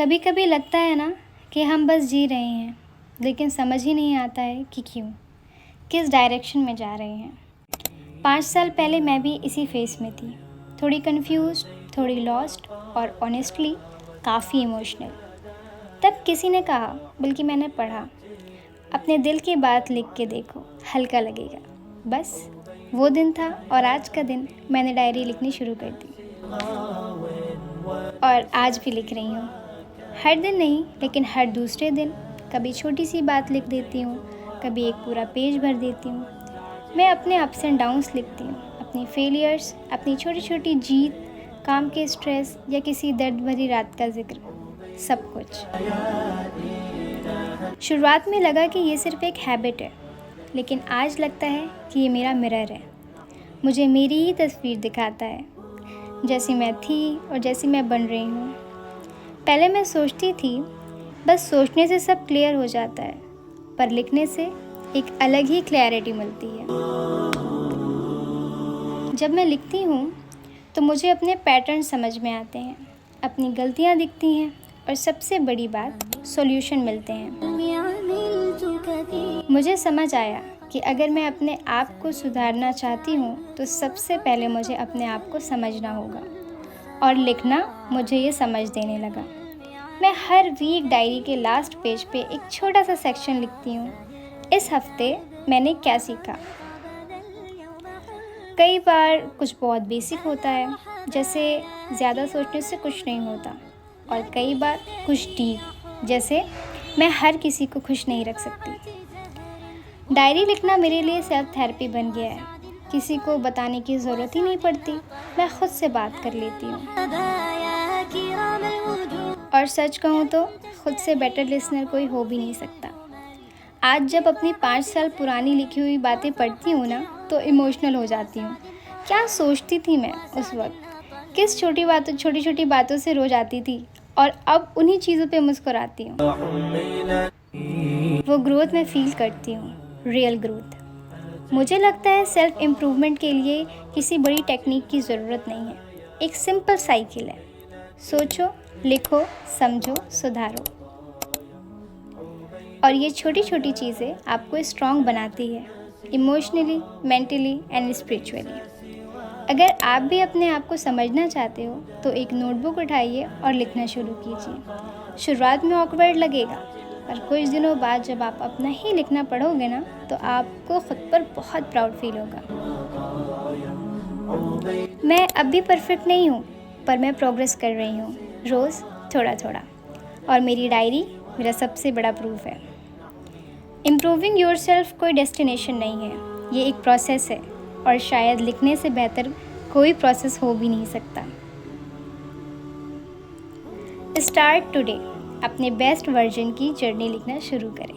कभी कभी लगता है ना कि हम बस जी रहे हैं, लेकिन समझ ही नहीं आता है कि क्यों, किस डायरेक्शन में जा रहे हैं। 5 साल पहले मैं भी इसी फेस में थी, थोड़ी कंफ्यूज, थोड़ी लॉस्ट और ऑनेस्टली काफ़ी इमोशनल। तब किसी ने कहा, बल्कि मैंने पढ़ा, अपने दिल की बात लिख के देखो, हल्का लगेगा। बस वो दिन था और आज का दिन मैंने डायरी लिखनी शुरू कर दी और आज भी लिख रही हूँ। हर दिन नहीं, लेकिन हर दूसरे दिन कभी छोटी सी बात लिख देती हूँ, कभी एक पूरा पेज भर देती हूँ। मैं अपने अप्स एंड डाउन्स लिखती हूँ, अपनी फेलियर्स, अपनी छोटी छोटी जीत, काम के स्ट्रेस या किसी दर्द भरी रात का जिक्र, सब कुछ। शुरुआत में लगा कि ये सिर्फ एक हैबिट है, लेकिन आज लगता है कि ये मेरा मिरर है। मुझे मेरी ही तस्वीर दिखाता है, जैसी मैं थी और जैसी मैं बन रही हूँ। पहले मैं सोचती थी बस सोचने से सब क्लियर हो जाता है, पर लिखने से एक अलग ही क्लैरिटी मिलती है। जब मैं लिखती हूँ तो मुझे अपने पैटर्न समझ में आते हैं, अपनी गलतियाँ दिखती हैं और सबसे बड़ी बात, सॉल्यूशन मिलते हैं। मुझे समझ आया कि अगर मैं अपने आप को सुधारना चाहती हूँ तो सबसे पहले मुझे अपने आप को समझना होगा, और लिखना मुझे ये समझ देने लगा। मैं हर वीक डायरी के लास्ट पेज पे एक छोटा सा सेक्शन लिखती हूँ, इस हफ्ते मैंने क्या सीखा। कई बार कुछ बहुत बेसिक होता है, जैसे ज़्यादा सोचने से कुछ नहीं होता, और कई बार कुछ डीप, जैसे मैं हर किसी को खुश नहीं रख सकती। डायरी लिखना मेरे लिए सेल्फ थेरेपी बन गया है। किसी को बताने की ज़रूरत ही नहीं पड़ती, मैं खुद से बात कर लेती हूँ। और सच कहूँ तो खुद से बेटर लिसनर कोई हो भी नहीं सकता। आज जब अपनी 5 साल पुरानी लिखी हुई बातें पढ़ती हूँ ना, तो इमोशनल हो जाती हूँ। क्या सोचती थी मैं उस वक्त, किस छोटी छोटी बातों से रोज आती थी, और अब उन्हीं चीज़ों पे मुस्कुराती हूँ। वो ग्रोथ मैं फील करती हूँ, रियल ग्रोथ। मुझे लगता है सेल्फ इम्प्रूवमेंट के लिए किसी बड़ी टेक्निक की ज़रूरत नहीं है, एक सिंपल साइकिल है। सोचो, लिखो, समझो, सुधारो। और ये छोटी छोटी चीज़ें आपको स्ट्रॉन्ग बनाती है, इमोशनली, मेंटली एंड स्पिरिचुअली। अगर आप भी अपने आप को समझना चाहते हो तो एक नोटबुक उठाइए और लिखना शुरू कीजिए। शुरुआत में ऑकवर्ड लगेगा, पर कुछ दिनों बाद जब आप अपना ही लिखना पढ़ोगे ना, तो आपको खुद पर बहुत प्राउड फील होगा। मैं अब भी परफेक्ट नहीं हूँ, पर मैं प्रोग्रेस कर रही हूँ, रोज़ थोड़ा थोड़ा। और मेरी डायरी मेरा सबसे बड़ा प्रूफ है। इम्प्रूविंग योरसेल्फ कोई डेस्टिनेशन नहीं है, ये एक प्रोसेस है, और शायद लिखने से बेहतर कोई प्रोसेस हो भी नहीं सकता। स्टार्ट टुडे, अपने बेस्ट वर्जन की जर्नी लिखना शुरू करें।